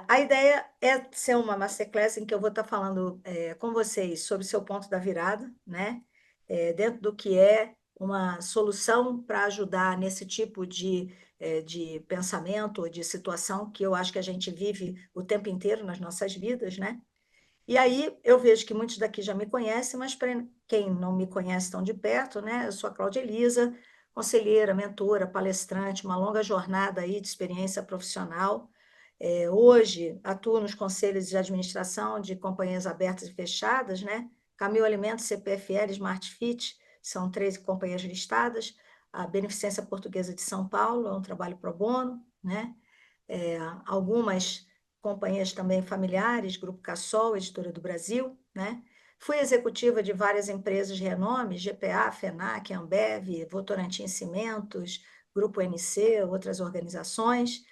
A ideia é ser uma masterclass em que eu vou estar falando com vocês sobre o seu ponto da virada, né? Dentro do que é uma solução para ajudar nesse tipo de pensamento ou de situação que eu acho que a gente vive o tempo inteiro nas nossas vidas, né? E aí eu vejo que muitos daqui já me conhecem, mas para quem não me conhece tão de perto, né? Eu sou a Cláudia Elisa, conselheira, mentora, palestrante, uma longa jornada aí de experiência profissional. Hoje atuo nos conselhos de administração de companhias abertas e fechadas, né? Camil Alimentos, CPFL, Smart Fit, são 13 companhias listadas. A Beneficência Portuguesa de São Paulo é um trabalho pro bono, né? É, Algumas companhias também familiares, Grupo Cassol, Editora do Brasil, né? Fui executiva de várias empresas de renome, GPA, FENAC, Ambev, Votorantim Cimentos, Grupo NC, outras organizações.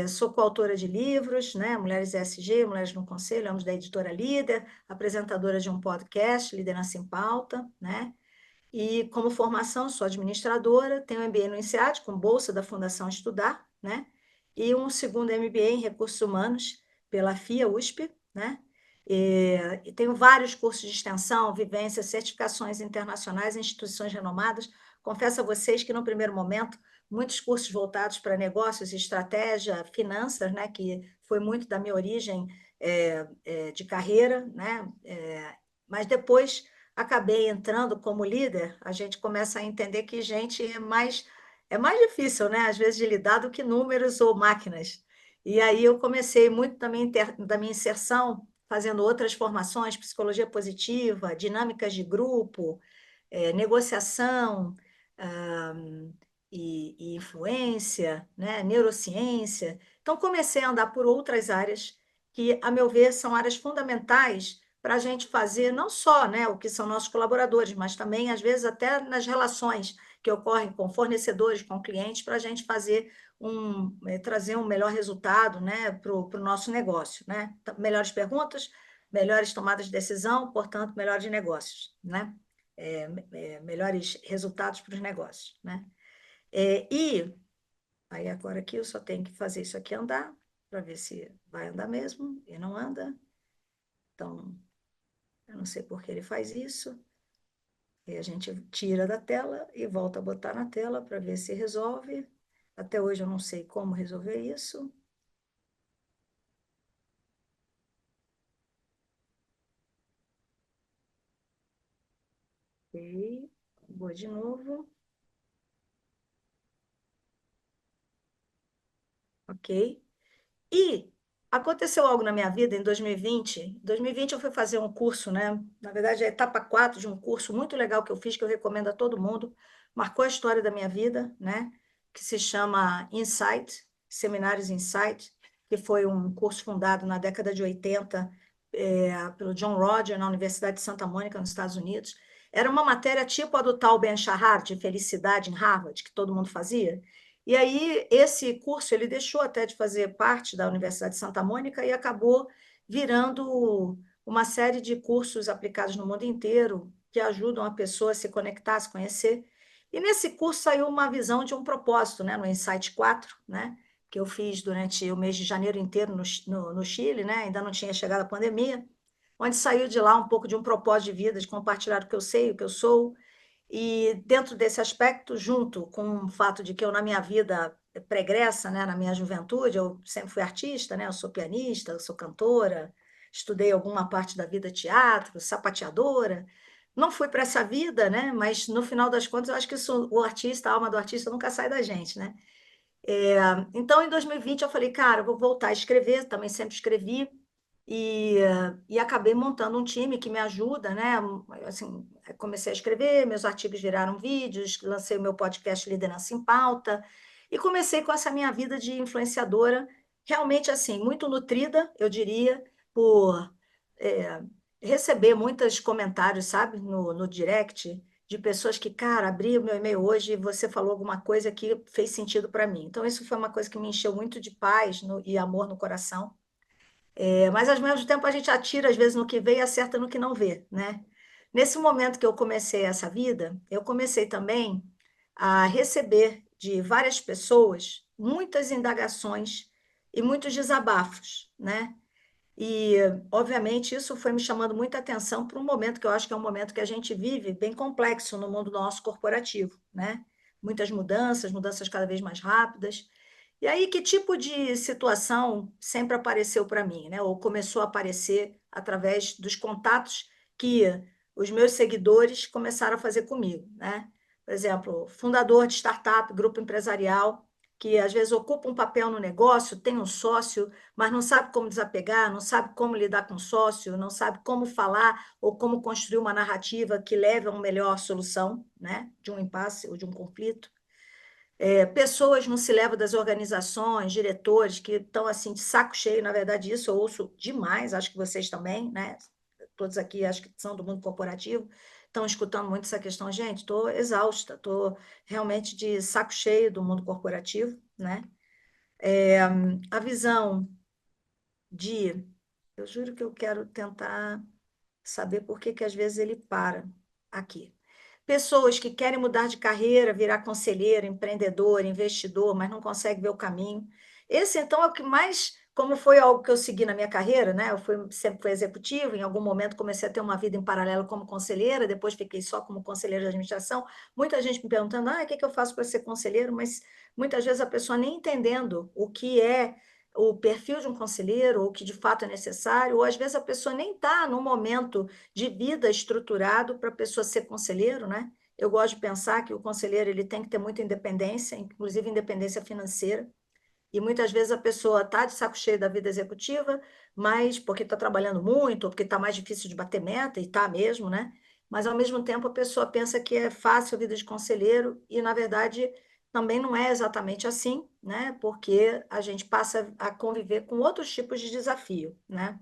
Sou coautora de livros, né? Mulheres ESG, Mulheres no Conselho, ambos da editora Líder, apresentadora de um podcast, Liderança em Pauta, né? E como formação, sou administradora, tenho MBA no INSEAD, com bolsa da Fundação Estudar, né? E um segundo MBA em Recursos Humanos pela FIA USP, né? E tenho vários cursos de extensão, vivência, certificações internacionais em instituições renomadas. Confesso a vocês que, no primeiro momento, muitos cursos voltados para negócios, estratégia, finanças, né? Que foi muito da minha origem de carreira, né? Mas depois acabei entrando como líder, a gente começa a entender que gente é mais difícil, né? Às vezes de lidar do que números ou máquinas. E aí eu comecei muito também da minha inserção fazendo outras formações, psicologia positiva, dinâmicas de grupo, negociação, ah, e influência, né? Neurociência. Então comecei a andar por outras áreas que, a meu ver, são áreas fundamentais para a gente fazer não só, né, o que são nossos colaboradores, mas também, às vezes, até nas relações que ocorrem com fornecedores, com clientes, para a gente fazer trazer um melhor resultado, né, para o nosso negócio, né? Melhores perguntas, melhores tomadas de decisão, portanto, melhores negócios, né? Melhores resultados para os negócios, né? E aí agora aqui eu só tenho que fazer isso aqui andar, para ver se vai andar mesmo, e não anda. Então, eu não sei por que ele faz isso. E a gente tira da tela e volta a botar na tela para ver se resolve. Até hoje eu não sei como resolver isso. Ok, vou de novo. Ok. E aconteceu algo na minha vida em 2020. Em 2020 eu fui fazer um curso, né? Na verdade, é a etapa 4 de um curso muito legal que eu fiz, que eu recomendo a todo mundo. Marcou a história da minha vida, né? Que se chama Insight, Seminários Insight, que foi um curso fundado na década de 80 pelo John Roger, na Universidade de Santa Mônica, nos Estados Unidos. Era uma matéria tipo a do tal Ben Shahar, de felicidade em Harvard, que todo mundo fazia. E aí, esse curso, ele deixou até de fazer parte da Universidade de Santa Mônica e acabou virando uma série de cursos aplicados no mundo inteiro que ajudam a pessoa a se conectar, a se conhecer. E nesse curso saiu uma visão de um propósito, né, no Insight 4, né, que eu fiz durante o mês de janeiro inteiro no Chile, né, ainda não tinha chegado a pandemia, onde saiu de lá um pouco de um propósito de vida, de compartilhar o que eu sei, o que eu sou, e dentro desse aspecto, junto com o fato de que eu, na minha vida pregressa, né, na minha juventude, eu sempre fui artista, né, eu sou pianista, eu sou cantora, estudei alguma parte da vida teatro, sapateadora. Não fui para essa vida, né, mas no final das contas, eu acho que o artista, a alma do artista nunca sai da gente, né? É, então, em 2020, eu falei, cara, eu vou voltar a escrever, também sempre escrevi, e acabei montando um time que me ajuda, né? Assim, comecei a escrever, meus artigos viraram vídeos, lancei o meu podcast Liderança em Pauta, e comecei com essa minha vida de influenciadora, realmente assim, muito nutrida, eu diria, por é, receber muitos comentários, sabe, no direct, de pessoas que, cara, abri o meu e-mail hoje e você falou alguma coisa que fez sentido para mim. Então, isso foi uma coisa que me encheu muito de paz e amor no coração. Mas, ao mesmo tempo, a gente atira, às vezes, no que vê e acerta no que não vê, né? Nesse momento que eu comecei essa vida, eu comecei também a receber de várias pessoas muitas indagações e muitos desabafos, né? E, obviamente, isso foi me chamando muita atenção para um momento que eu acho que é um momento que a gente vive bem complexo no mundo nosso corporativo, né? Muitas mudanças, mudanças cada vez mais rápidas. E aí, que tipo de situação sempre apareceu para mim, né? Ou começou a aparecer através dos contatos que os meus seguidores começaram a fazer comigo, né? Por exemplo, fundador de startup, grupo empresarial, que às vezes ocupa um papel no negócio, tem um sócio, mas não sabe como desapegar, não sabe como lidar com o sócio, não sabe como falar ou como construir uma narrativa que leve a uma melhor solução, né? De um impasse ou de um conflito. Pessoas não se levam das organizações, diretores que estão assim de saco cheio, na verdade, isso eu ouço demais, acho que vocês também, né? Todos aqui acho que são do mundo corporativo, estão escutando muito essa questão, gente, estou exausta, estou realmente de saco cheio do mundo corporativo, né? A visão de, eu juro que eu quero tentar saber por que que às vezes ele para aqui. Pessoas que querem mudar de carreira, virar conselheiro, empreendedor, investidor, mas não conseguem ver o caminho. Esse, então, é o que mais, como foi algo que eu segui na minha carreira, né? Sempre fui executiva, em algum momento comecei a ter uma vida em paralelo como conselheira, depois fiquei só como conselheira de administração. Muita gente me perguntando, o que que eu faço para ser conselheiro? Mas muitas vezes a pessoa nem entendendo o que é o perfil de um conselheiro, ou o que de fato é necessário, ou às vezes a pessoa nem está no momento de vida estruturado para a pessoa ser conselheiro, né? Eu gosto de pensar que o conselheiro ele tem que ter muita independência, inclusive independência financeira, e muitas vezes a pessoa está de saco cheio da vida executiva, mas porque está trabalhando muito, ou porque está mais difícil de bater meta, e está mesmo, né? Mas, ao mesmo tempo, a pessoa pensa que é fácil a vida de conselheiro, e, na verdade, também não é exatamente assim, né? Porque a gente passa a conviver com outros tipos de desafio, né?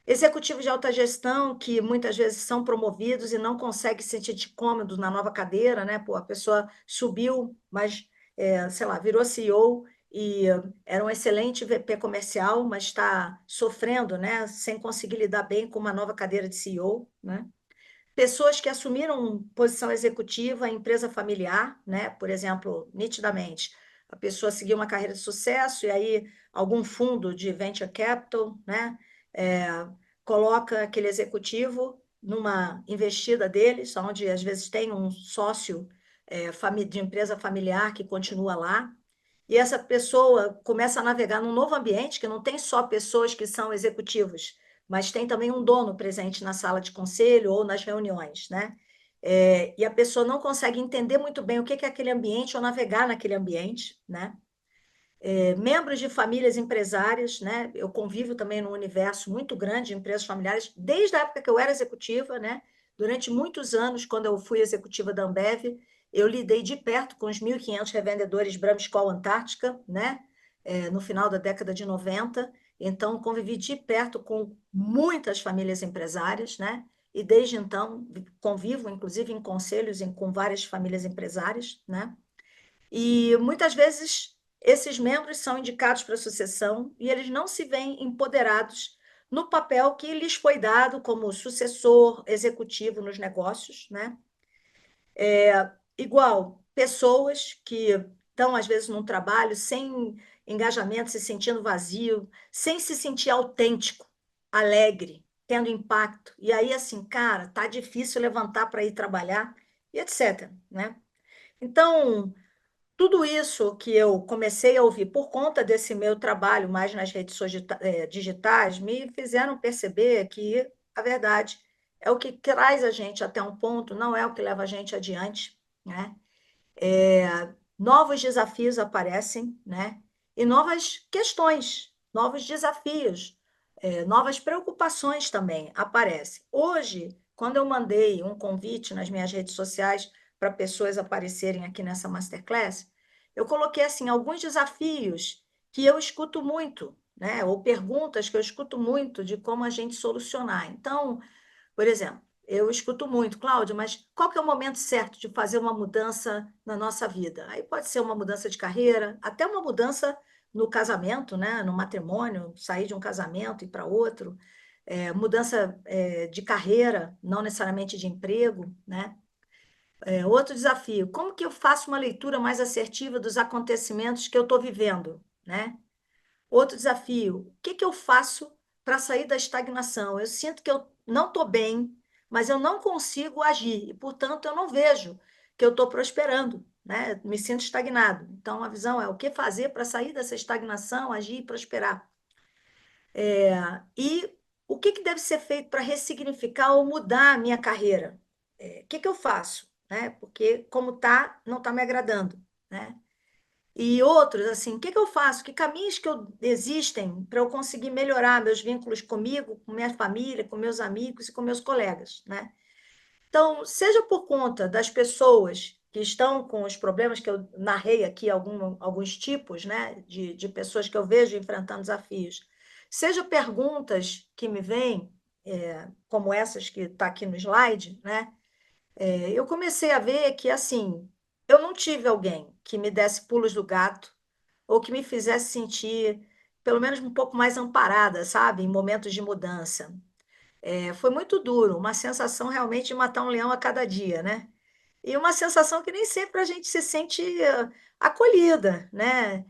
Executivos de alta gestão que muitas vezes são promovidos e não conseguem se sentir cômodos na nova cadeira, né? Pô, a pessoa subiu, mas, sei lá, virou CEO e era um excelente VP comercial, mas está sofrendo, né? Sem conseguir lidar bem com uma nova cadeira de CEO, né? Pessoas que assumiram posição executiva em empresa familiar, né? Por exemplo, nitidamente, a pessoa seguiu uma carreira de sucesso e aí algum fundo de venture capital, né? É, coloca aquele executivo numa investida deles, onde às vezes tem um sócio de empresa familiar que continua lá, e essa pessoa começa a navegar num novo ambiente que não tem só pessoas que são executivos, mas tem também um dono presente na sala de conselho ou nas reuniões, né? E a pessoa não consegue entender muito bem o que é aquele ambiente ou navegar naquele ambiente, né? Membros de famílias empresárias, né? Eu convivo também num universo muito grande de empresas familiares, desde a época que eu era executiva, né? Durante muitos anos, quando eu fui executiva da Ambev, eu lidei de perto com os 1.500 revendedores Brahma Skol Antártica, né? No final da década de 90. Então, convivi de perto com muitas famílias empresárias, né? E desde então, convivo, inclusive, em conselhos com várias famílias empresárias, né? E muitas vezes esses membros são indicados para a sucessão e eles não se veem empoderados no papel que lhes foi dado como sucessor executivo nos negócios, né? Igual, pessoas que estão, às vezes, num trabalho sem engajamento, se sentindo vazio, sem se sentir autêntico, alegre, tendo impacto. E aí, assim, cara, tá difícil levantar para ir trabalhar, e etc, né? Então, tudo isso que eu comecei a ouvir por conta desse meu trabalho mais nas redes digitais me fizeram perceber que a verdade é o que traz a gente até um ponto, não é o que leva a gente adiante, né? Novos desafios aparecem, né? E novas questões, novos desafios, novas preocupações também aparecem. Hoje, quando eu mandei um convite nas minhas redes sociais para pessoas aparecerem aqui nessa masterclass, eu coloquei assim alguns desafios que eu escuto muito, né? Ou perguntas que eu escuto muito de como a gente solucionar. Então, por exemplo, eu escuto muito, Cláudia, mas qual que é o momento certo de fazer uma mudança na nossa vida? Aí pode ser uma mudança de carreira, até uma mudança no casamento, né? No matrimônio, sair de um casamento e ir para outro, mudança de carreira, não necessariamente de emprego, né? Outro desafio, como que eu faço uma leitura mais assertiva dos acontecimentos que eu estou vivendo, né? Outro desafio, o que que eu faço para sair da estagnação? Eu sinto que eu não estou bem, mas eu não consigo agir, e, portanto, eu não vejo que eu estou prosperando, né? Me sinto estagnado. Então, a visão é o que fazer para sair dessa estagnação, agir e prosperar. E o que que deve ser feito para ressignificar ou mudar a minha carreira? O que que eu faço? Né? Porque como está, não está me agradando, né? E outros, assim, o que que eu faço? Que caminhos que existem para eu conseguir melhorar meus vínculos comigo, com minha família, com meus amigos e com meus colegas, né? Então, seja por conta das pessoas que estão com os problemas que eu narrei aqui, alguns tipos, né, de pessoas que eu vejo enfrentando desafios, seja perguntas que me vêm, como essas que está aqui no slide, né, eu comecei a ver que, assim, eu não tive alguém que me desse pulos do gato ou que me fizesse sentir, pelo menos, um pouco mais amparada, sabe, em momentos de mudança. Foi muito duro, uma sensação realmente de matar um leão a cada dia, né? E uma sensação que nem sempre a gente se sente acolhida, né?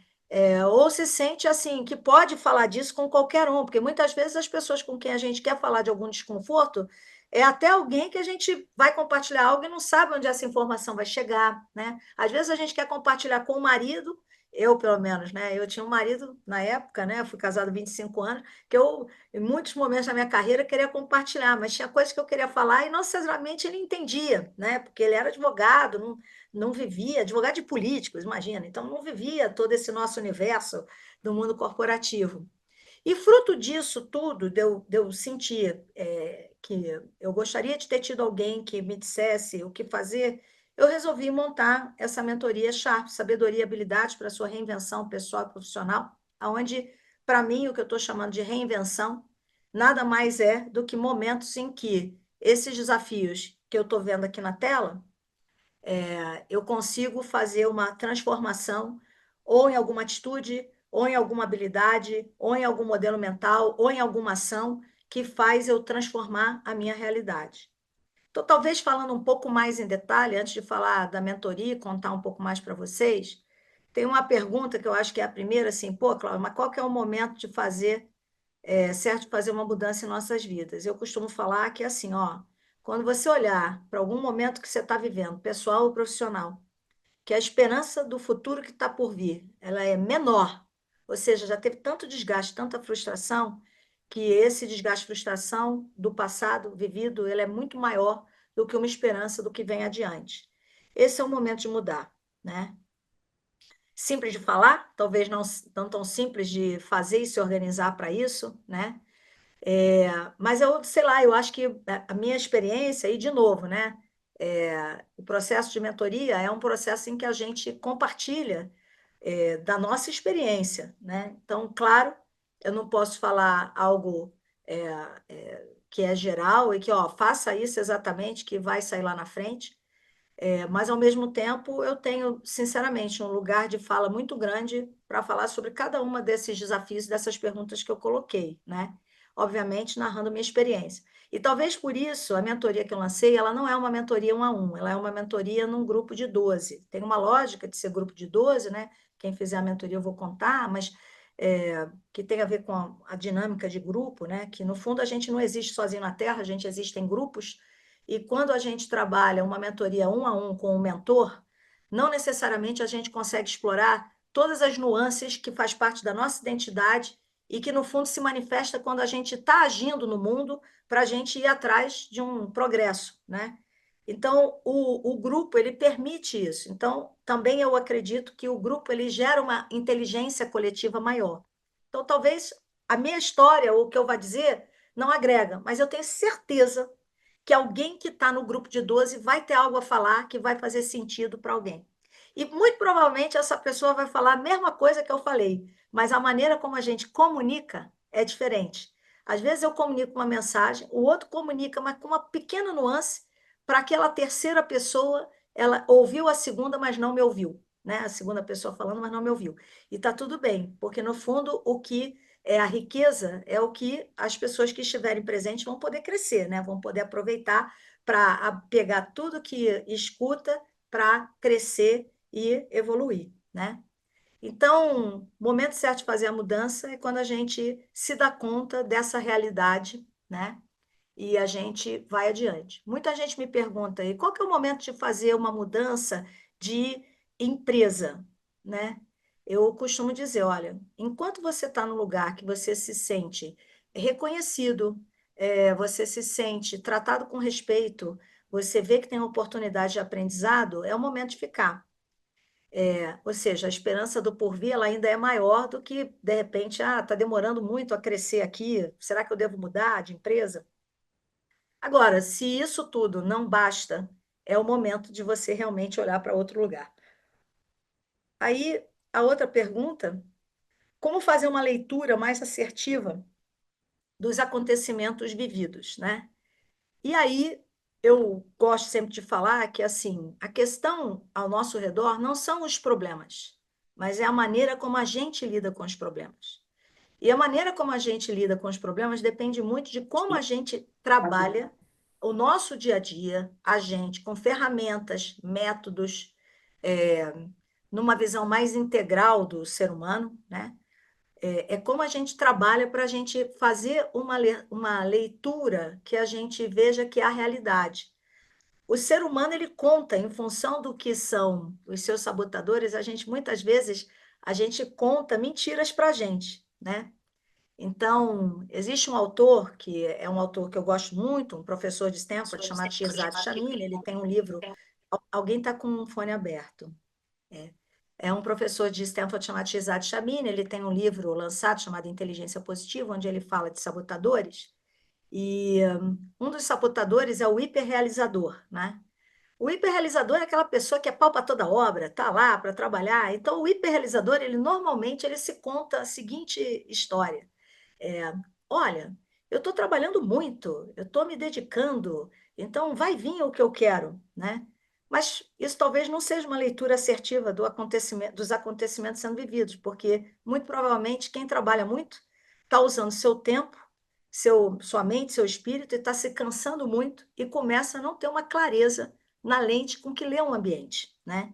Ou se sente assim, que pode falar disso com qualquer um, porque muitas vezes as pessoas com quem a gente quer falar de algum desconforto é até alguém que a gente vai compartilhar algo e não sabe onde essa informação vai chegar, né? Às vezes a gente quer compartilhar com o marido, eu pelo menos, né? Eu tinha um marido na época, né? Fui casado há 25 anos, que eu, em muitos momentos da minha carreira, queria compartilhar, mas tinha coisas que eu queria falar e não necessariamente ele entendia, né? Porque ele era advogado, não vivia, advogado de políticos, imagina, então não vivia todo esse nosso universo do mundo corporativo. E fruto disso tudo, de eu sentir que eu gostaria de ter tido alguém que me dissesse o que fazer, eu resolvi montar essa mentoria Sharp, Sabedoria e Habilidades para a sua reinvenção pessoal e profissional, onde, para mim, o que eu estou chamando de reinvenção, nada mais é do que momentos em que esses desafios que eu estou vendo aqui na tela, eu consigo fazer uma transformação ou em alguma atitude, ou em alguma habilidade, ou em algum modelo mental, ou em alguma ação que faz eu transformar a minha realidade. Então, talvez falando um pouco mais em detalhe, antes de falar da mentoria e contar um pouco mais para vocês, tem uma pergunta que eu acho que é a primeira, assim, pô, Cláudia, mas qual que é o momento de fazer, certo, fazer uma mudança em nossas vidas? Eu costumo falar que, assim, ó, quando você olhar para algum momento que você está vivendo, pessoal ou profissional, que a esperança do futuro que está por vir, ela é menor, ou seja, já teve tanto desgaste, tanta frustração, que esse desgaste, frustração do passado vivido, ele é muito maior do que uma esperança do que vem adiante. Esse é o momento de mudar, né? Simples de falar, talvez não tão simples de fazer e se organizar para isso, né? Mas eu, sei lá, eu acho que a minha experiência, e de novo, né? O processo de mentoria é um processo em que a gente compartilha da nossa experiência, né? Então, claro, eu não posso falar algo é, que é geral e que, ó, faça isso exatamente que vai sair lá na frente, mas, ao mesmo tempo, eu tenho, sinceramente, um lugar de fala muito grande para falar sobre cada uma desses desafios, dessas perguntas que eu coloquei, né? Obviamente, narrando minha experiência. E talvez por isso a mentoria que eu lancei, ela não é uma mentoria 1 a 1, ela é uma mentoria num grupo de 12. Tem uma lógica de ser grupo de 12, né? Quem fizer a mentoria eu vou contar, mas que tem a ver com a dinâmica de grupo, né? Que no fundo a gente não existe sozinho na Terra, a gente existe em grupos, e quando a gente trabalha uma mentoria 1 a 1 com o mentor, não necessariamente a gente consegue explorar todas as nuances que faz parte da nossa identidade e que, no fundo, se manifesta quando a gente está agindo no mundo para a gente ir atrás de um progresso, né? Então, o grupo, ele permite isso. Então, também eu acredito que o grupo, ele gera uma inteligência coletiva maior. Então, talvez a minha história, ou o que eu vou dizer, não agrega, mas eu tenho certeza que alguém que está no grupo de 12 vai ter algo a falar que vai fazer sentido para alguém. E muito provavelmente essa pessoa vai falar a mesma coisa que eu falei, mas a maneira como a gente comunica é diferente. Às vezes eu comunico uma mensagem, o outro comunica, mas com uma pequena nuance, para aquela terceira pessoa, ela ouviu a segunda, mas não me ouviu. Né? A segunda pessoa falando, mas não me ouviu. E está tudo bem, porque no fundo o que é a riqueza é o que as pessoas que estiverem presentes vão poder crescer, né? Vão poder aproveitar para pegar tudo que escuta para crescer e evoluir, né? Então, o momento certo de fazer a mudança é quando a gente se dá conta dessa realidade, né? E a gente vai adiante. Muita gente me pergunta aí, qual que é o momento de fazer uma mudança de empresa, né? Eu costumo dizer, olha, enquanto você está no lugar que você se sente reconhecido, você se sente tratado com respeito, você vê que tem oportunidade de aprendizado, é o momento de ficar. Ou seja, a esperança do porvir ela ainda é maior do que, de repente, está demorando muito a crescer aqui, será que eu devo mudar de empresa? Agora, se isso tudo não basta, é o momento de você realmente olhar para outro lugar. Aí, a outra pergunta, como fazer uma leitura mais assertiva dos acontecimentos vividos, né? E aí, eu gosto sempre de falar que, assim, a questão ao nosso redor não são os problemas, mas é a maneira como a gente lida com os problemas. E a maneira como a gente lida com os problemas depende muito de como a gente trabalha o nosso dia a dia, a gente, com ferramentas, métodos, é, numa visão mais integral do ser humano, né? É como a gente trabalha para a gente fazer uma leitura que a gente veja que é a realidade. O ser humano, ele conta em função do que são os seus sabotadores, a gente, muitas vezes, a gente conta mentiras para a gente, né? Então, existe um autor, que é um autor que eu gosto muito, um professor de Stanford, chamado Shirzad Chamine, ele tem um livro. Alguém está com um fone aberto. É. É um professor de Stanford chamado Shirzad Chamine, ele tem um livro lançado chamado Inteligência Positiva, onde ele fala de sabotadores, e um dos sabotadores é o hiperrealizador, né? O hiperrealizador é aquela pessoa que é pau para toda obra, tá lá para trabalhar. Então, o hiperrealizador, ele normalmente ele se conta a seguinte história. É, olha, eu estou trabalhando muito, eu estou me dedicando, então vai vir o que eu quero, né? Mas isso talvez não seja uma leitura assertiva dos acontecimentos sendo vividos, porque muito provavelmente quem trabalha muito está usando seu tempo, sua mente, seu espírito, e está se cansando muito e começa a não ter uma clareza na lente com que lê o ambiente, né?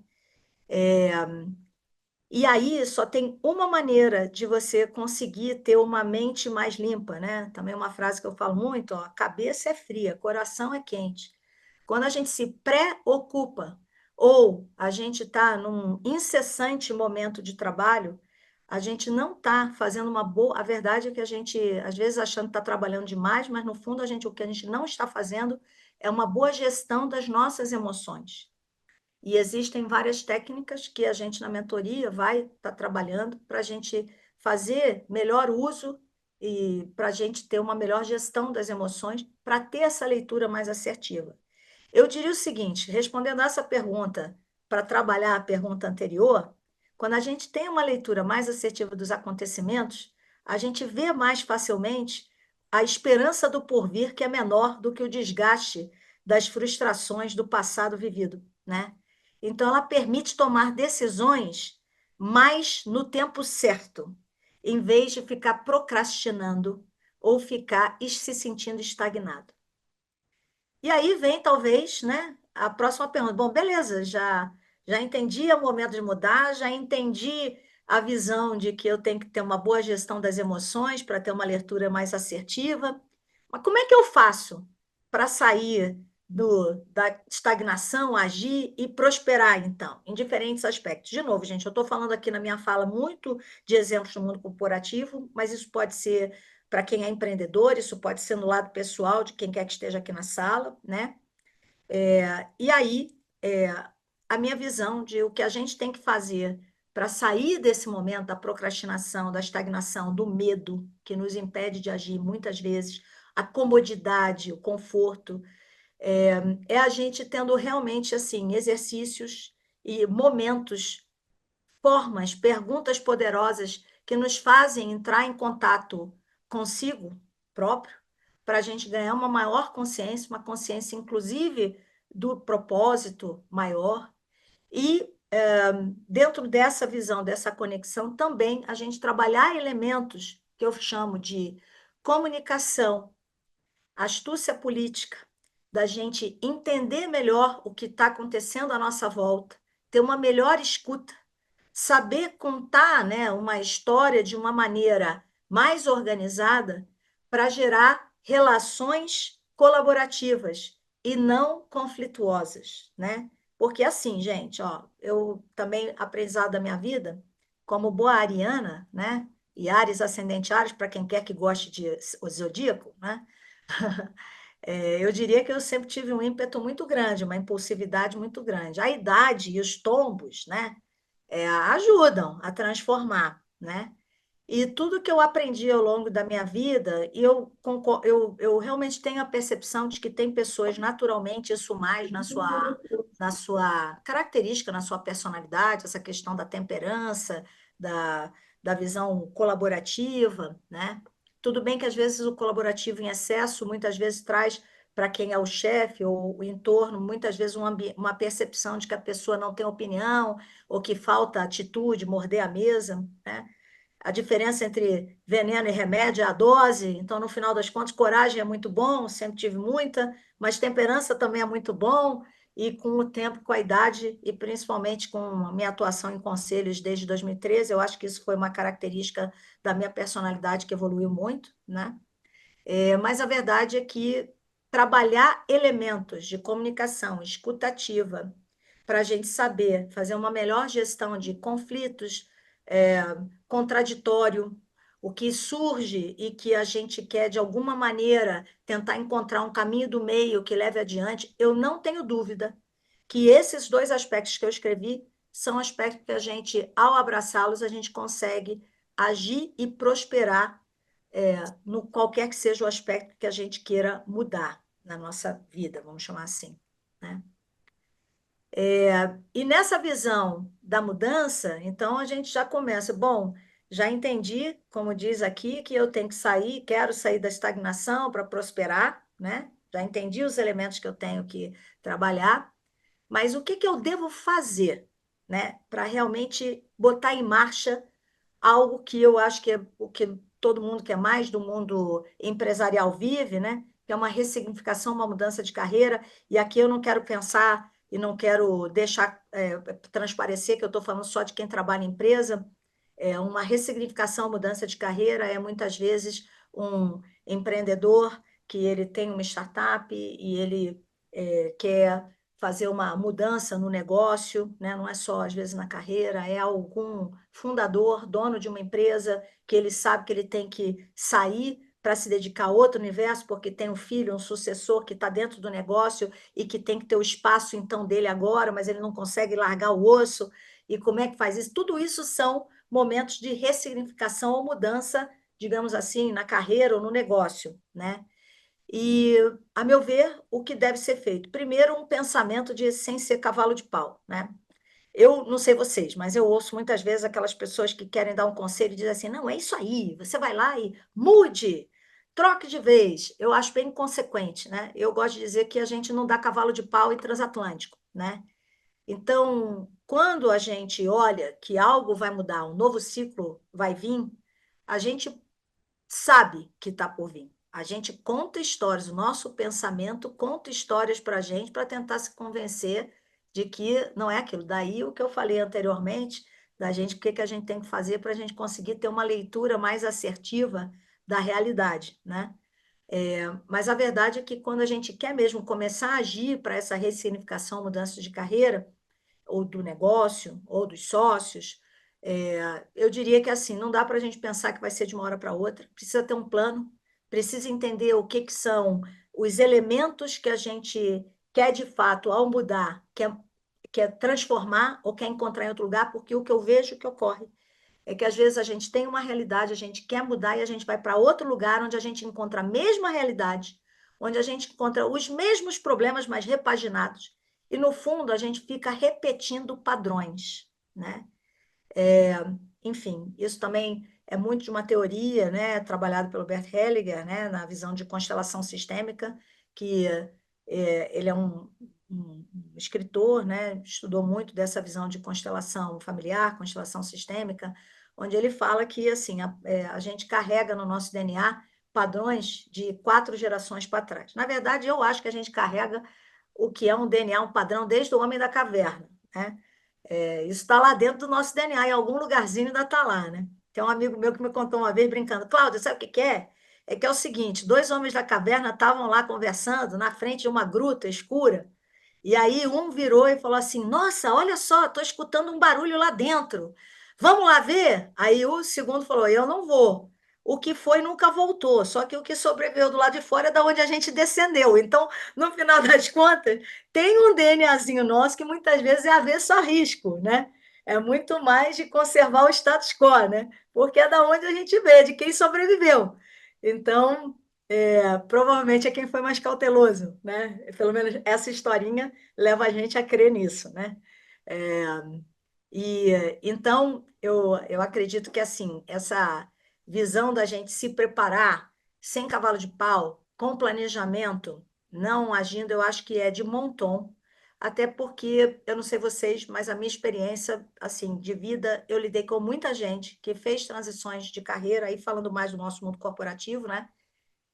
E aí só tem uma maneira de você conseguir ter uma mente mais limpa, né? Também uma frase que eu falo muito, ó, cabeça é fria, coração é quente. Quando a gente se preocupa ou a gente está num incessante momento de trabalho, a gente não está fazendo uma boa. A verdade é que a gente, às vezes, achando que está trabalhando demais, mas no fundo o que a gente não está fazendo é uma boa gestão das nossas emoções. E existem várias técnicas que a gente, na mentoria, vai estar trabalhando para a gente fazer melhor uso e para a gente ter uma melhor gestão das emoções, para ter essa leitura mais assertiva. Eu diria o seguinte, respondendo essa pergunta, para trabalhar a pergunta anterior, quando a gente tem uma leitura mais assertiva dos acontecimentos, a gente vê mais facilmente a esperança do porvir, que é menor do que o desgaste das frustrações do passado vivido, né? Então, ela permite tomar decisões mais no tempo certo, em vez de ficar procrastinando ou ficar se sentindo estagnado. E aí vem, talvez, né, a próxima pergunta. Bom, beleza, já entendi o momento de mudar, já entendi a visão de que eu tenho que ter uma boa gestão das emoções para ter uma leitura mais assertiva. Mas como é que eu faço para sair da estagnação, agir e prosperar, então, em diferentes aspectos? De novo, gente, eu estou falando aqui na minha fala muito de exemplos do mundo corporativo, mas isso pode ser para quem é empreendedor, isso pode ser no lado pessoal de quem quer que esteja aqui na sala, né? E aí, a minha visão de o que a gente tem que fazer para sair desse momento da procrastinação, da estagnação, do medo que nos impede de agir muitas vezes, a comodidade, o conforto, é a gente tendo realmente assim exercícios e momentos, formas, perguntas poderosas que nos fazem entrar em contato consigo próprio, para a gente ganhar uma maior consciência, uma consciência inclusive do propósito maior. E dentro dessa visão, dessa conexão, também a gente trabalhar elementos que eu chamo de comunicação, astúcia política, da gente entender melhor o que está acontecendo à nossa volta, ter uma melhor escuta, saber contar, né, uma história de uma maneira mais organizada para gerar relações colaborativas e não conflituosas, né? Porque assim, gente, ó, eu também aprendizado da minha vida, como boa ariana, né? E Áries ascendente Áries, para quem quer que goste de o zodíaco, né? Eu diria que eu sempre tive um ímpeto muito grande, uma impulsividade muito grande. A idade e os tombos, né? Ajudam a transformar, né? E tudo que eu aprendi ao longo da minha vida, eu realmente tenho a percepção de que tem pessoas naturalmente isso mais na sua característica, na sua personalidade, essa questão da temperança, da, da visão colaborativa, né? Tudo bem que às vezes o colaborativo em excesso muitas vezes traz para quem é o chefe ou o entorno, muitas vezes uma percepção de que a pessoa não tem opinião ou que falta atitude, morder a mesa, né? A diferença entre veneno e remédio é a dose. Então, no final das contas, coragem é muito bom, sempre tive muita, mas temperança também é muito bom. E com o tempo, com a idade, e principalmente com a minha atuação em conselhos desde 2013, eu acho que isso foi uma característica da minha personalidade que evoluiu muito, né? Mas a verdade é que trabalhar elementos de comunicação escutativa para a gente saber fazer uma melhor gestão de conflitos, é, contraditório, o que surge e que a gente quer, de alguma maneira, tentar encontrar um caminho do meio que leve adiante, eu não tenho dúvida que esses dois aspectos que eu escrevi são aspectos que a gente, ao abraçá-los, a gente consegue agir e prosperar no qualquer que seja o aspecto que a gente queira mudar na nossa vida, vamos chamar assim, né? E nessa visão da mudança, então a gente já começa, bom, já entendi, como diz aqui, que eu tenho que sair, quero sair da estagnação para prosperar, né? Já entendi os elementos que eu tenho que trabalhar, mas o que que eu devo fazer, né, para realmente botar em marcha algo que eu acho que é o que todo mundo que é mais do mundo empresarial vive, né? Que é uma ressignificação, uma mudança de carreira. E aqui eu não quero pensar e não quero deixar transparecer que eu estou falando só de quem trabalha em empresa. Uma ressignificação, mudança de carreira é muitas vezes um empreendedor que ele tem uma startup e ele quer fazer uma mudança no negócio, né? Não é só às vezes na carreira, é algum fundador, dono de uma empresa que ele sabe que ele tem que sair para se dedicar a outro universo, porque tem um filho, um sucessor que está dentro do negócio e que tem que ter o espaço então dele agora, mas ele não consegue largar o osso. E como é que faz isso? Tudo isso são momentos de ressignificação ou mudança, digamos assim, na carreira ou no negócio, né? E, a meu ver, o que deve ser feito? Primeiro, um pensamento de sem ser cavalo de pau, né? Eu não sei vocês, mas eu ouço muitas vezes aquelas pessoas que querem dar um conselho e dizem assim: não, é isso aí, você vai lá e mude, troque de vez. Eu acho bem inconsequente, né? Eu gosto de dizer que a gente não dá cavalo de pau em transatlântico, né? Então, quando a gente olha que algo vai mudar, um novo ciclo vai vir, a gente sabe que está por vir. A gente conta histórias, o nosso pensamento conta histórias para a gente para tentar se convencer de que não é aquilo. Daí o que eu falei anteriormente, da gente, o que, que a gente tem que fazer para a gente conseguir ter uma leitura mais assertiva da realidade, né? Mas a verdade é que quando a gente quer mesmo começar a agir para essa ressignificação, mudança de carreira, ou do negócio, ou dos sócios, eu diria que assim, não dá para a gente pensar que vai ser de uma hora para outra, precisa ter um plano, precisa entender o que, que são os elementos que a gente quer de fato, ao mudar, quer transformar ou quer encontrar em outro lugar, porque o que eu vejo que ocorre é que às vezes a gente tem uma realidade, a gente quer mudar e a gente vai para outro lugar onde a gente encontra a mesma realidade, onde a gente encontra os mesmos problemas, mas repaginados. E no fundo a gente fica repetindo padrões, né? É, Enfim, isso também é muito de uma teoria, né, trabalhada pelo Bert Hellinger, né, na visão de constelação sistêmica, que ele é um escritor, né, estudou muito dessa visão de constelação familiar, constelação sistêmica, onde ele fala que assim a gente carrega no nosso DNA padrões de 4 gerações para trás. Na verdade, eu acho que a gente carrega o que é um DNA, um padrão desde o homem da caverna, né? Isso está lá dentro do nosso DNA, em algum lugarzinho ainda está lá, né? Tem um amigo meu que me contou uma vez brincando, Cláudia, sabe o que que é? É que é o seguinte, dois homens da caverna estavam lá conversando na frente de uma gruta escura, e aí um virou e falou assim, nossa, olha só, estou escutando um barulho lá dentro. Vamos lá ver? Aí o segundo falou, eu não vou. O que foi nunca voltou, só que o que sobreviveu do lado de fora é da onde a gente descendeu. Então, no final das contas, tem um DNAzinho nosso que muitas vezes é avesso a risco, né? É muito mais de conservar o status quo, né? Porque é da onde a gente vê, de quem sobreviveu. Então, provavelmente é quem foi mais cauteloso, né? Pelo menos essa historinha leva a gente a crer nisso, né? É, então eu acredito que assim, essa visão da gente se preparar sem cavalo de pau, com planejamento, não agindo, eu acho que é de montão, até porque eu não sei vocês, mas a minha experiência assim de vida, eu lidei com muita gente que fez transições de carreira, aí falando mais do nosso mundo corporativo, né?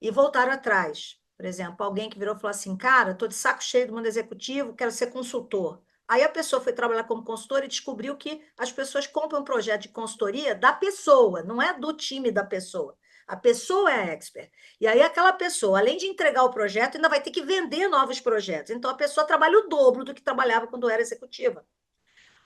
E voltaram atrás. Por exemplo, alguém que virou e falou assim: cara, estou de saco cheio do mundo executivo, quero ser consultor. Aí a pessoa foi trabalhar como consultora e descobriu que as pessoas compram um projeto de consultoria da pessoa, não é do time da pessoa. A pessoa é a expert. E aí aquela pessoa, além de entregar o projeto, ainda vai ter que vender novos projetos. Então a pessoa trabalha o dobro do que trabalhava quando era executiva.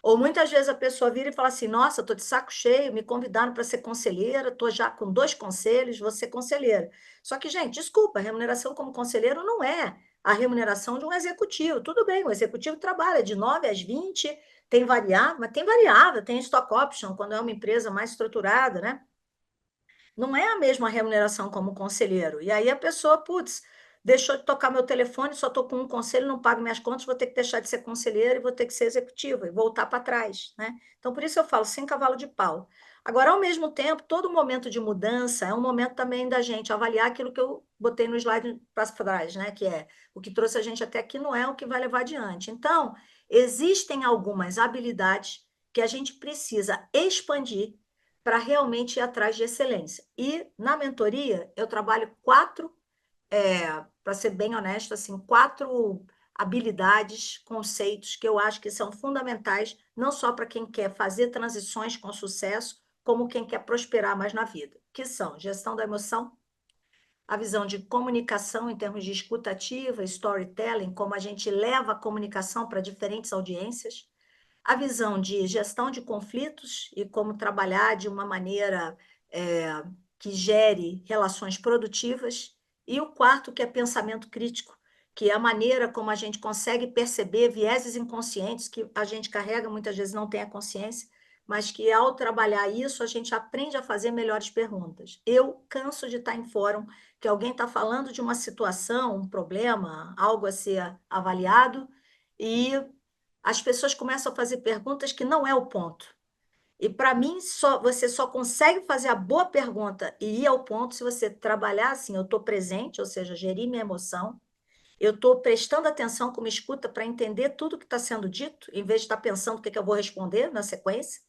Ou muitas vezes a pessoa vira e fala assim: nossa, estou de saco cheio, me convidaram para ser conselheira, estou já com 2 conselhos, vou ser conselheira. Só que, gente, desculpa, a remuneração como conselheiro não é a remuneração de um executivo. Tudo bem, o executivo trabalha de 9 às 20, tem variável, mas tem variável, tem stock option, quando é uma empresa mais estruturada, né? Não é a mesma remuneração como conselheiro. E aí a pessoa, putz, deixou de tocar meu telefone, só estou com um conselho, não pago minhas contas, vou ter que deixar de ser conselheira e vou ter que ser executiva e voltar para trás, né? Então, por isso eu falo, sem cavalo de pau. Agora, ao mesmo tempo, todo momento de mudança é um momento também da gente avaliar aquilo que eu botei no slide para trás, né? Que é o que trouxe a gente até aqui não é o que vai levar adiante. Então, existem algumas habilidades que a gente precisa expandir para realmente ir atrás de excelência. E na mentoria, eu trabalho para ser bem honesto, assim, 4 habilidades, conceitos que eu acho que são fundamentais, não só para quem quer fazer transições com sucesso, como quem quer prosperar mais na vida, que são gestão da emoção, a visão de comunicação em termos de escuta ativa, storytelling, como a gente leva a comunicação para diferentes audiências, a visão de gestão de conflitos e como trabalhar de uma maneira que gere relações produtivas, e o quarto, que é pensamento crítico, que é a maneira como a gente consegue perceber vieses inconscientes que a gente carrega, muitas vezes não tem a consciência, mas que ao trabalhar isso, a gente aprende a fazer melhores perguntas. Eu canso de estar em fórum que alguém está falando de uma situação, um problema, algo a ser avaliado, e as pessoas começam a fazer perguntas que não é o ponto. E para mim, você só consegue fazer a boa pergunta e ir ao ponto se você trabalhar assim, eu estou presente, ou seja, gerir minha emoção, eu estou prestando atenção como escuta para entender tudo que está sendo dito, em vez de estar pensando o que, é que eu vou responder na sequência.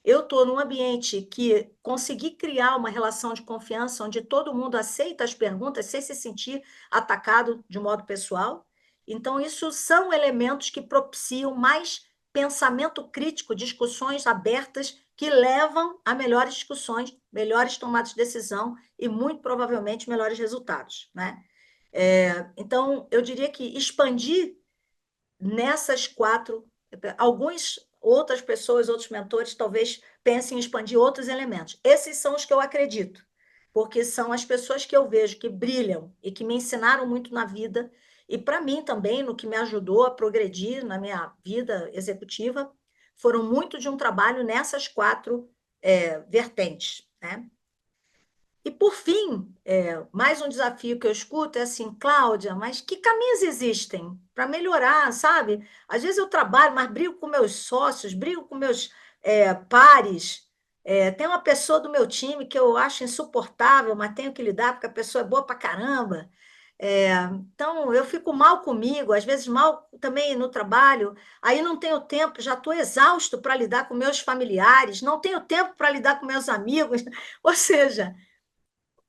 Eu estou num ambiente que consegui criar uma relação de confiança onde todo mundo aceita as perguntas sem se sentir atacado de modo pessoal. Então, isso são elementos que propiciam mais pensamento crítico, discussões abertas que levam a melhores discussões, melhores tomadas de decisão e, muito provavelmente, melhores resultados, né? Então, eu diria que expandir nessas 4, algumas outras pessoas, outros mentores, talvez pensem em expandir outros elementos. Esses são os que eu acredito, porque são as pessoas que eu vejo que brilham e que me ensinaram muito na vida, e para mim também, no que me ajudou a progredir na minha vida executiva, foram muito de um trabalho nessas 4 vertentes, né? E, por fim, mais um desafio que eu escuto é assim, Cláudia, mas que caminhos existem para melhorar, sabe? Às vezes eu trabalho, mas brigo com meus sócios, brigo com meus pares. Tem uma pessoa do meu time que eu acho insuportável, mas tenho que lidar porque a pessoa é boa pra caramba. Então, eu fico mal comigo, às vezes mal também no trabalho, aí não tenho tempo, já estou exausto para lidar com meus familiares, não tenho tempo para lidar com meus amigos, ou seja,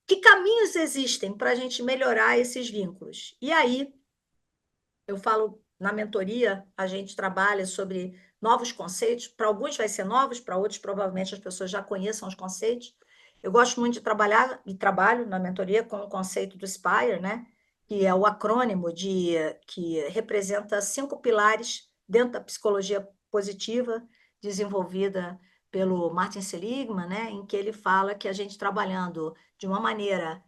que caminhos existem para a gente melhorar esses vínculos? E aí, eu falo na mentoria, a gente trabalha sobre novos conceitos. Para alguns vai ser novos, para outros, provavelmente, as pessoas já conheçam os conceitos. Eu gosto muito de trabalhar e trabalho na mentoria com o conceito do SPIRE, né? Que é o acrônimo que representa 5 pilares dentro da psicologia positiva, desenvolvida pelo Martin Seligman, né? Em que ele fala que a gente trabalhando de uma maneira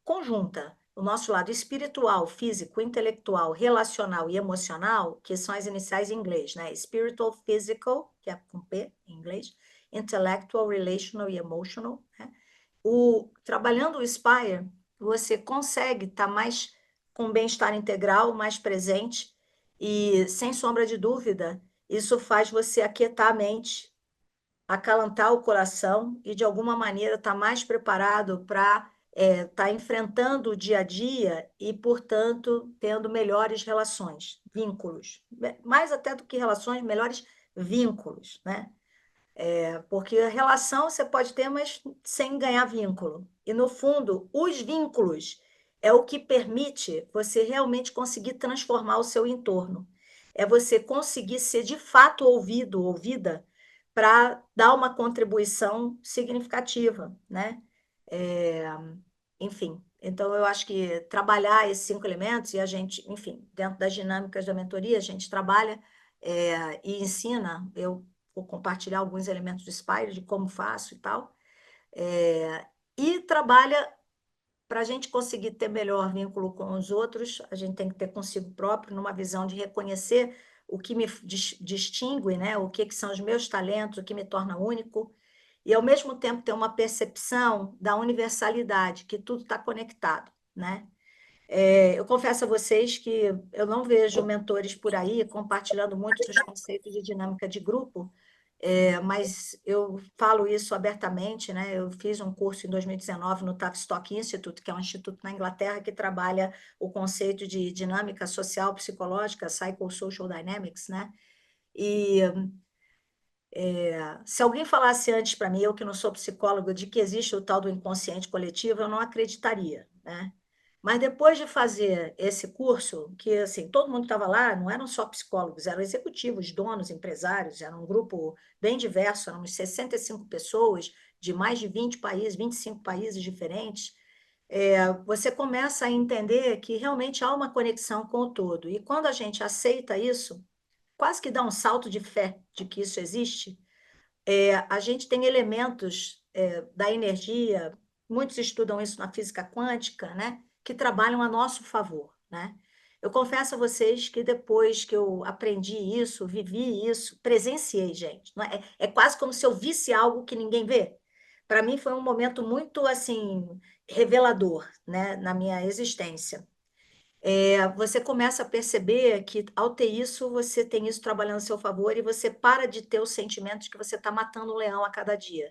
conjunta, o nosso lado espiritual, físico, intelectual, relacional e emocional, que são as iniciais em inglês, né? Spiritual, physical, que é com P em inglês, intellectual, relational e emotional, né? Trabalhando o Spire, você consegue estar mais com bem-estar integral, mais presente, e, sem sombra de dúvida, isso faz você aquietar a mente, acalentar o coração e, de alguma maneira, estar mais preparado para estar enfrentando o dia a dia e, portanto, tendo melhores relações, vínculos. Mais até do que relações, melhores vínculos, né? Porque a relação você pode ter, mas sem ganhar vínculo. E, no fundo, os vínculos é o que permite você realmente conseguir transformar o seu entorno. É você conseguir ser de fato ouvido, ouvida, para dar uma contribuição significativa, né? É, enfim, então eu acho que trabalhar esses 5 elementos, e a gente, enfim, dentro das dinâmicas da mentoria, a gente trabalha e ensina, eu vou compartilhar alguns elementos do Spire, de como faço e tal, e trabalha para a gente conseguir ter melhor vínculo com os outros, a gente tem que ter consigo próprio, numa visão de reconhecer o que me distingue, né? O que são os meus talentos, o que me torna único, e ao mesmo tempo ter uma percepção da universalidade, que tudo está conectado, né? Eu confesso a vocês que eu não vejo mentores por aí compartilhando muito dos conceitos de dinâmica de grupo, mas eu falo isso abertamente, né? Eu fiz um curso em 2019 no Tavistock Institute, que é um instituto na Inglaterra que trabalha o conceito de dinâmica social psicológica, Psychosocial Dynamics, né? E se alguém falasse antes para mim, eu que não sou psicóloga, de que existe o tal do inconsciente coletivo, eu não acreditaria, né? Mas depois de fazer esse curso, que assim, todo mundo que estava lá não eram só psicólogos, eram executivos, donos, empresários, era um grupo bem diverso, éramos 65 pessoas de mais de 20 países, 25 países diferentes. Você começa a entender que realmente há uma conexão com o todo. E quando a gente aceita isso, quase que dá um salto de fé de que isso existe, a gente tem elementos da energia, muitos estudam isso na física quântica, né, que trabalham a nosso favor, né? Eu confesso a vocês que depois que eu aprendi isso, vivi isso, presenciei, gente, não é quase como se eu visse algo que ninguém vê. Para mim foi um momento muito assim revelador, né, na minha existência. Você começa a perceber que, ao ter isso, você tem isso trabalhando a seu favor e você para de ter os sentimentos que você está matando um leão a cada dia.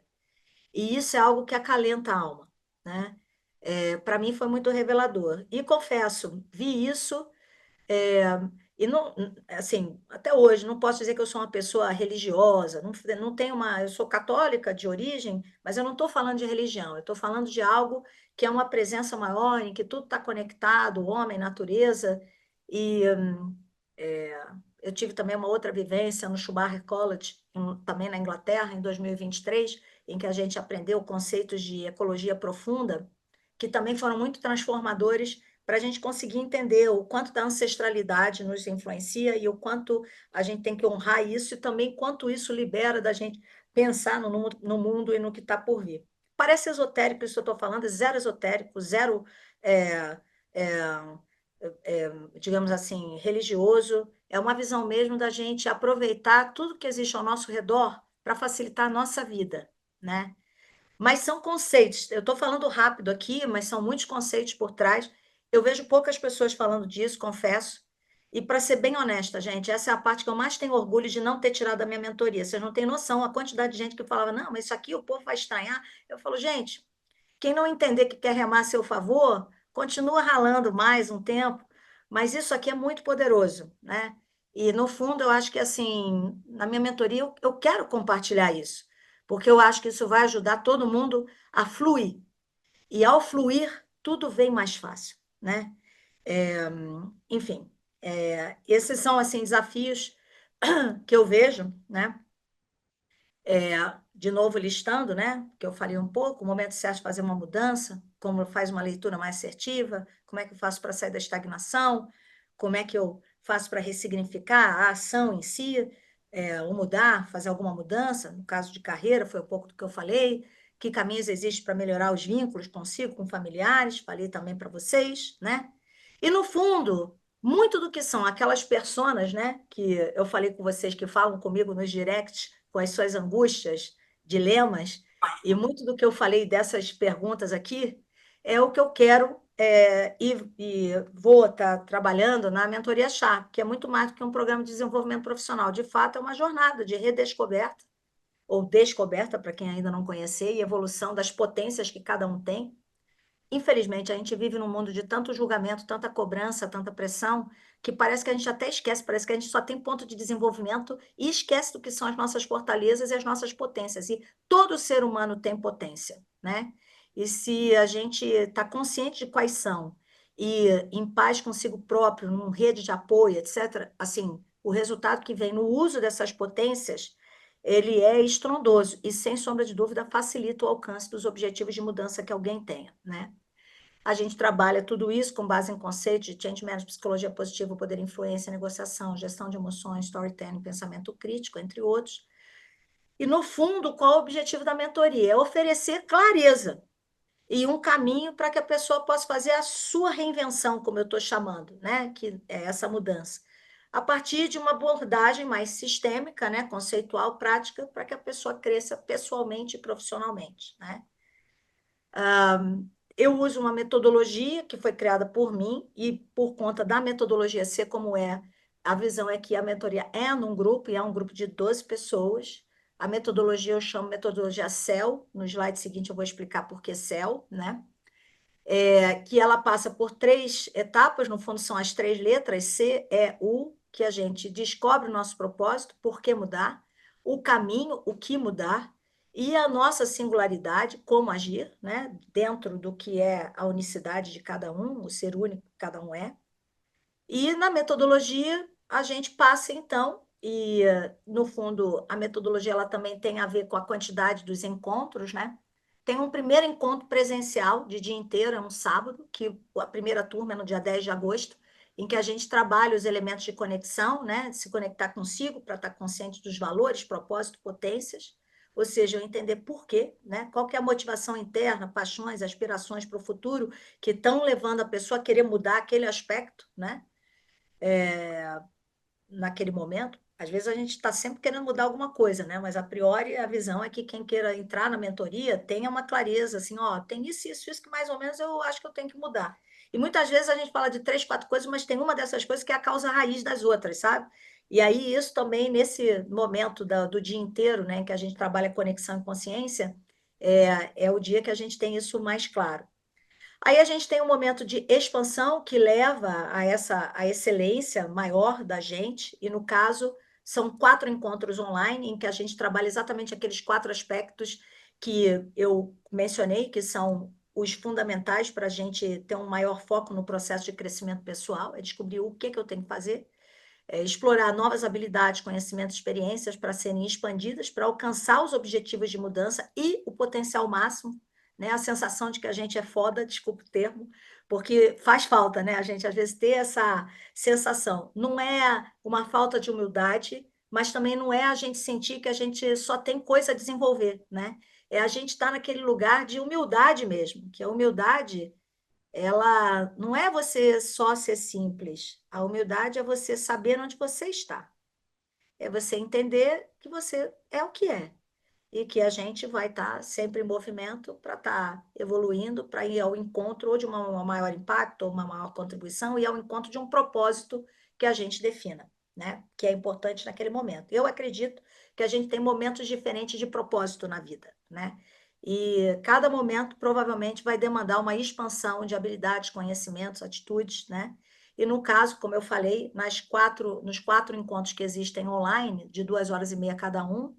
E isso é algo que acalenta a alma, né? Para mim foi muito revelador. E confesso, vi isso é, e não, assim, até hoje, não posso dizer que eu sou uma pessoa religiosa, não tenho eu sou católica de origem, mas eu não estou falando de religião, eu estou falando de algo que é uma presença maior, em que tudo está conectado, homem, natureza, e é, eu tive também uma outra vivência no Schumacher College, também na Inglaterra, em 2023, em que a gente aprendeu conceitos de ecologia profunda, que também foram muito transformadores para a gente conseguir entender o quanto da ancestralidade nos influencia e o quanto a gente tem que honrar isso e também quanto isso libera da gente pensar no mundo e no que está por vir. Parece esotérico isso que eu estou falando, é zero esotérico, zero, é, é, digamos assim, religioso. É uma visão mesmo da gente aproveitar tudo que existe ao nosso redor para facilitar a nossa vida, né? Mas são conceitos. Eu estou falando rápido aqui, mas são muitos conceitos por trás. Eu vejo poucas pessoas falando disso, confesso. E para ser bem honesta, gente, essa é a parte que eu mais tenho orgulho de não ter tirado da minha mentoria. Vocês não têm noção a quantidade de gente que falava, não, mas isso aqui o povo vai estranhar. Eu falo, gente, quem não entender que quer remar a seu favor, continua ralando mais um tempo, mas isso aqui é muito poderoso, né? E, no fundo, eu acho que, assim, na minha mentoria, eu quero compartilhar isso, porque eu acho que isso vai ajudar todo mundo a fluir. E, ao fluir, tudo vem mais fácil, né? É, enfim, Esses são assim desafios que eu vejo, né? De novo listando, né? Que eu falei um pouco, o momento certo de fazer uma mudança, como faz uma leitura mais assertiva, como é que eu faço para sair da estagnação, como é que eu faço para ressignificar a ação em si, ou mudar, fazer alguma mudança, no caso de carreira, foi um pouco do que eu falei, que caminhos existem para melhorar os vínculos consigo, com familiares, falei também para vocês, né? E no fundo, muito do que são aquelas personas, né, que eu falei com vocês que falam comigo nos directs com as suas angústias, dilemas, e muito do que eu falei dessas perguntas aqui é o que eu quero e vou estar trabalhando na mentoria Chá, que é muito mais do que um programa de desenvolvimento profissional. De fato, é uma jornada de redescoberta ou descoberta, para quem ainda não conhecer, e evolução das potências que cada um tem. Infelizmente, a gente vive num mundo de tanto julgamento, tanta cobrança, tanta pressão, que parece que a gente até esquece, parece que a gente só tem ponto de desenvolvimento e esquece do que são as nossas fortalezas e as nossas potências. E todo ser humano tem potência, né? E se a gente está consciente de quais são e em paz consigo próprio, numa rede de apoio, etc., assim, o resultado que vem no uso dessas potências, ele é estrondoso e, sem sombra de dúvida, facilita o alcance dos objetivos de mudança que alguém tenha, né? A gente trabalha tudo isso com base em conceitos de change management, psicologia positiva, poder, influência, negociação, gestão de emoções, storytelling, pensamento crítico, entre outros. E, no fundo, qual é o objetivo da mentoria? É oferecer clareza e um caminho para que a pessoa possa fazer a sua reinvenção, como eu estou chamando, né? Que é essa mudança. A partir de uma abordagem mais sistêmica, né? Conceitual, prática, para que a pessoa cresça pessoalmente e profissionalmente, né? Eu uso uma metodologia que foi criada por mim e por conta da metodologia ser como é, a visão é que a mentoria é num grupo e é um grupo de 12 pessoas. A metodologia eu chamo metodologia CEL. No slide seguinte eu vou explicar por que CEL, né? Que ela passa por 3 etapas, no fundo são as 3 letras, C, E, U, que a gente descobre o nosso propósito, por que mudar, o caminho, o que mudar, e a nossa singularidade, como agir, né? Dentro do que é a unicidade de cada um, o ser único que cada um é. E na metodologia, a gente passa, então, e no fundo, a metodologia ela também tem a ver com a quantidade dos encontros, né? Tem um primeiro encontro presencial de dia inteiro, é um sábado, que a primeira turma é no dia 10 de agosto, em que a gente trabalha os elementos de conexão, né? Se conectar consigo para estar consciente dos valores, propósito, potências, ou seja, eu entender por quê, né? Qual que é a motivação interna, paixões, aspirações para o futuro que estão levando a pessoa a querer mudar aquele aspecto, né? Naquele momento. Às vezes a gente está sempre querendo mudar alguma coisa, né? Mas a priori a visão é que quem queira entrar na mentoria tenha uma clareza, assim, ó, tem isso que mais ou menos eu acho que eu tenho que mudar. E muitas vezes a gente fala de 3, 4 coisas, mas tem uma dessas coisas que é a causa raiz das outras, sabe? E aí isso também, nesse momento do dia inteiro, né, em que a gente trabalha conexão e consciência, é o dia que a gente tem isso mais claro. Aí a gente tem um momento de expansão que leva a essa a excelência maior da gente, e no caso são 4 encontros online em que a gente trabalha exatamente aqueles 4 aspectos que eu mencionei, que são os fundamentais para a gente ter um maior foco no processo de crescimento pessoal, é descobrir o que eu tenho que fazer, explorar novas habilidades, conhecimentos, experiências para serem expandidas, para alcançar os objetivos de mudança e o potencial máximo, né? A sensação de que a gente é foda, desculpa o termo, porque faz falta, né? A gente às vezes ter essa sensação. Não é uma falta de humildade, mas também não é a gente sentir que a gente só tem coisa a desenvolver, né? É a gente estar naquele lugar de humildade mesmo, que a humildade ela não é você só ser simples. A humildade é você saber onde você está. É você entender que você é o que é. E que a gente vai estar sempre em movimento para estar evoluindo, para ir ao encontro ou de um maior impacto, ou uma maior contribuição, e ao encontro de um propósito que a gente defina, né? Que é importante naquele momento. Eu acredito que a gente tem momentos diferentes de propósito na vida, né? E cada momento provavelmente vai demandar uma expansão de habilidades, conhecimentos, atitudes, né? E no caso, como eu falei, nos 4 encontros que existem online, de 2 horas e meia cada um,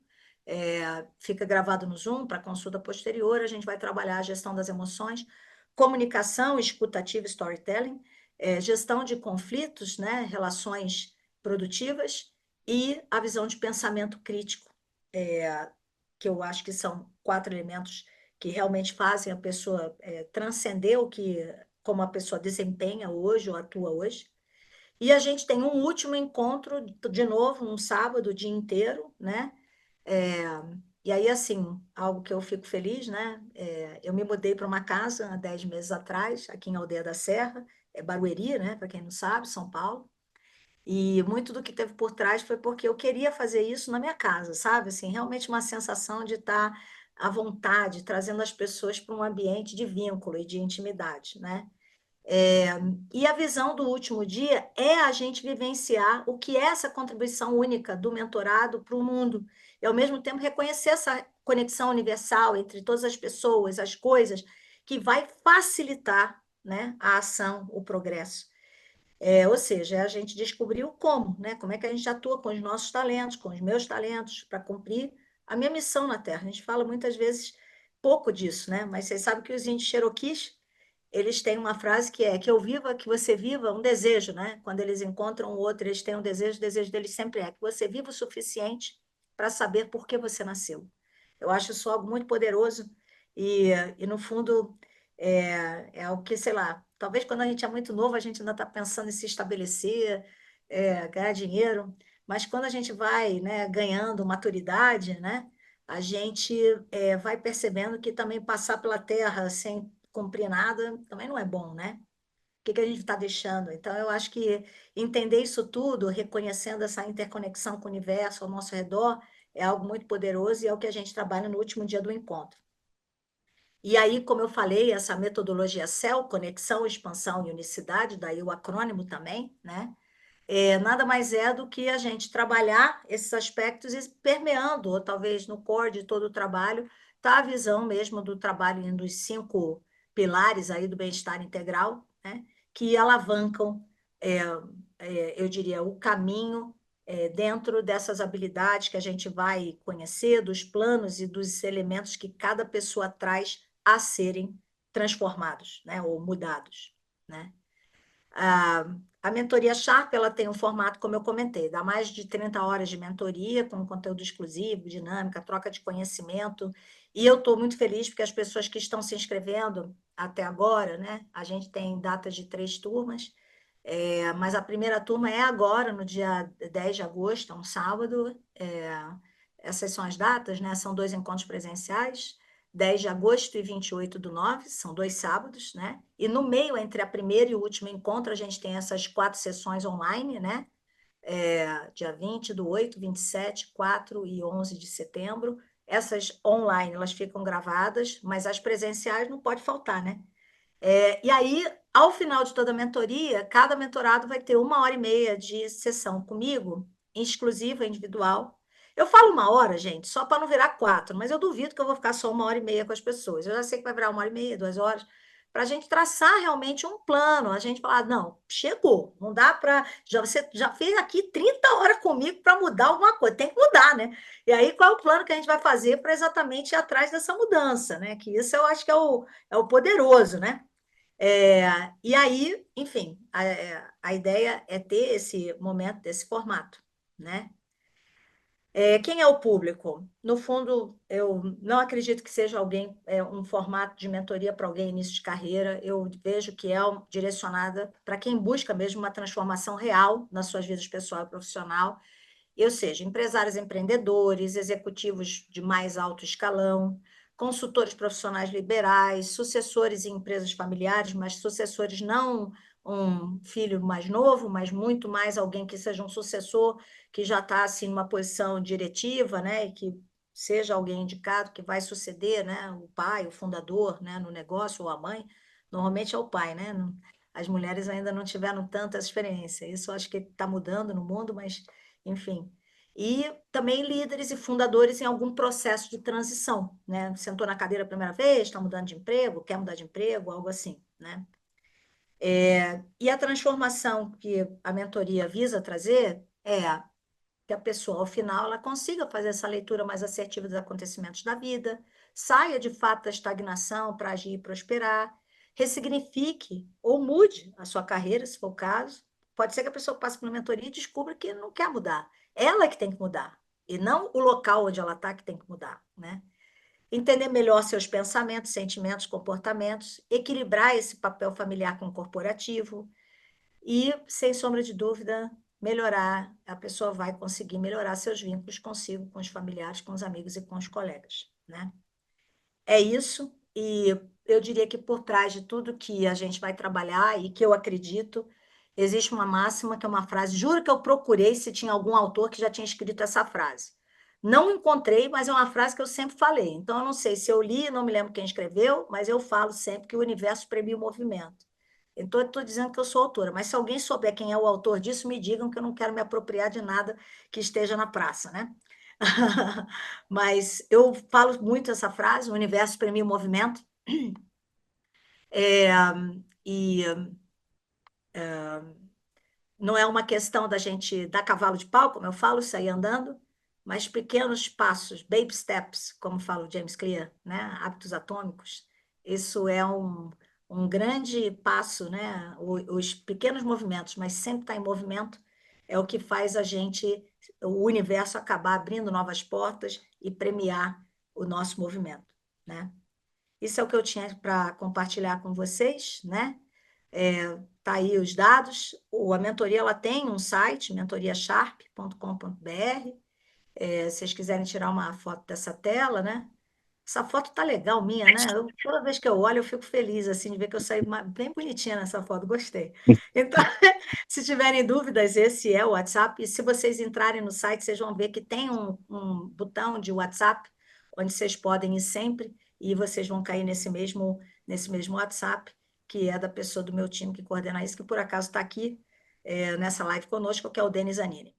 fica gravado no Zoom para consulta posterior. A gente vai trabalhar a gestão das emoções, comunicação, escutativa, storytelling, gestão de conflitos, né, relações produtivas e a visão de pensamento crítico, que eu acho que são 4 elementos que realmente fazem a pessoa transcender como a pessoa desempenha hoje ou atua hoje. E a gente tem um último encontro, de novo, um sábado, o dia inteiro, né? É, e aí, assim, algo que eu fico feliz, né? Eu me mudei para uma casa há 10 meses atrás, aqui em Aldeia da Serra, Barueri, né? Para quem não sabe, São Paulo. E muito do que teve por trás foi porque eu queria fazer isso na minha casa, sabe? Assim, realmente uma sensação de estar à vontade, trazendo as pessoas para um ambiente de vínculo e de intimidade, né? É, e a visão do último dia é a gente vivenciar o que é essa contribuição única do mentorado para o mundo, e ao mesmo tempo reconhecer essa conexão universal entre todas as pessoas, as coisas, que vai facilitar, né, a ação, o progresso. Ou seja, a gente descobriu como, né? Como é que a gente atua com os nossos talentos, com os meus talentos, para cumprir a minha missão na Terra. A gente fala muitas vezes pouco disso, né? Mas vocês sabem que os índios Cherokees, eles têm uma frase que é que eu viva, que você viva, um desejo, né? Quando eles encontram o outro, eles têm um desejo, o desejo deles sempre é que você viva o suficiente para saber por que você nasceu. Eu acho isso algo muito poderoso e no fundo, é o que, sei lá, talvez quando a gente é muito novo, a gente ainda está pensando em se estabelecer, ganhar dinheiro, mas quando a gente vai, né, ganhando maturidade, né, a gente vai percebendo que também passar pela Terra sem cumprir nada também não é bom, né? O que a gente está deixando? Então, eu acho que entender isso tudo, reconhecendo essa interconexão com o universo ao nosso redor, é algo muito poderoso e é o que a gente trabalha no último dia do encontro. E aí, como eu falei, essa metodologia CEL, conexão, expansão e unicidade, daí o acrônimo também, né? Nada mais é do que a gente trabalhar esses aspectos e permeando, ou talvez no core de todo o trabalho, está a visão mesmo do trabalho dos 5 pilares aí do bem-estar integral, né? Que alavancam, é, eu diria, o caminho dentro dessas habilidades que a gente vai conhecer, dos planos e dos elementos que cada pessoa traz a serem transformados, né? Ou mudados, né? A mentoria Sharp, ela tem um formato, como eu comentei, dá mais de 30 horas de mentoria, com conteúdo exclusivo, dinâmica, troca de conhecimento. E eu estou muito feliz porque as pessoas que estão se inscrevendo até agora, né? A gente tem datas de 3 turmas, mas a primeira turma é agora, no dia 10 de agosto, é um sábado. Essas são as datas, né? São 2 encontros presenciais, 10 de agosto e 28/9, são 2 sábados, né? E no meio, entre a primeira e o último encontro, a gente tem essas 4 sessões online, né? Dia 20/8, 27, 4 e 11 de setembro. Essas online, elas ficam gravadas, mas as presenciais não pode faltar, né? E aí, ao final de toda a mentoria, cada mentorado vai ter 1 hora e meia de sessão comigo, exclusiva, individual. Eu falo 1 hora, gente, só para não virar 4, mas eu duvido que eu vou ficar só 1 hora e meia com as pessoas. Eu já sei que vai virar 1 hora e meia, 2 horas, para a gente traçar realmente um plano, a gente falar, não, chegou, não dá para. Você já fez aqui 30 horas comigo para mudar alguma coisa, tem que mudar, né? E aí, qual é o plano que a gente vai fazer para exatamente ir atrás dessa mudança, né? Que isso eu acho que é o poderoso, né? E aí, enfim, a ideia é ter esse momento, desse formato, né? Quem é o público? No fundo, eu não acredito que seja um formato de mentoria para alguém início de carreira. Eu vejo que é direcionada para quem busca mesmo uma transformação real nas suas vidas pessoal e profissional, ou seja, empresários empreendedores, executivos de mais alto escalão, consultores profissionais liberais, sucessores em empresas familiares, mas sucessores não um filho mais novo, mas muito mais alguém que seja um sucessor que já está assim numa posição diretiva, né, e que seja alguém indicado que vai suceder, né, o pai, o fundador, né, no negócio ou a mãe. Normalmente é o pai, né? As mulheres ainda não tiveram tanta experiência. Isso eu acho que está mudando no mundo, mas enfim. E também líderes e fundadores em algum processo de transição, né? Sentou na cadeira a primeira vez, está mudando de emprego, quer mudar de emprego, algo assim, né? E a transformação que a mentoria visa trazer é que a pessoa, ao final, ela consiga fazer essa leitura mais assertiva dos acontecimentos da vida, saia de fato da estagnação para agir e prosperar, ressignifique ou mude a sua carreira, se for o caso. Pode ser que a pessoa passe por uma mentoria e descubra que não quer mudar. Ela é que tem que mudar, e não o local onde ela está que tem que mudar, né? Entender melhor seus pensamentos, sentimentos, comportamentos, equilibrar esse papel familiar com o corporativo e, sem sombra de dúvida, melhorar. A pessoa vai conseguir melhorar seus vínculos consigo, com os familiares, com os amigos e com os colegas, né? É isso, e eu diria que por trás de tudo que a gente vai trabalhar e que eu acredito, existe uma máxima que é uma frase, juro que eu procurei se tinha algum autor que já tinha escrito essa frase. Não encontrei, mas é uma frase que eu sempre falei. Então, eu não sei se eu li, não me lembro quem escreveu, mas eu falo sempre que o universo premia o movimento. Então, eu estou dizendo que eu sou autora, mas se alguém souber quem é o autor disso, me digam que eu não quero me apropriar de nada que esteja na praça, né? Mas eu falo muito essa frase, o universo premia o movimento, é, e não é uma questão da gente dar cavalo de pau, como eu falo, sair andando, mas pequenos passos, baby steps, como fala o James Clear, né? Hábitos atômicos. Isso é um grande passo, né? Os pequenos movimentos, mas sempre estar em movimento, é o que faz o universo acabar abrindo novas portas e premiar o nosso movimento, né? Isso é o que eu tinha para compartilhar com vocês, né? Tá aí os dados. A mentoria ela tem um site, mentoriasharp.com.br. Se vocês quiserem tirar uma foto dessa tela, né? Essa foto tá legal minha, né? Toda vez que eu olho, eu fico feliz assim de ver que eu saí bem bonitinha nessa foto, gostei. Então, se tiverem dúvidas, esse é o WhatsApp. E se vocês entrarem no site, vocês vão ver que tem um botão de WhatsApp, onde vocês podem ir sempre, e vocês vão cair nesse mesmo WhatsApp, que é da pessoa do meu time que coordena isso, que por acaso está aqui nessa live conosco, que é o Denis Zanini.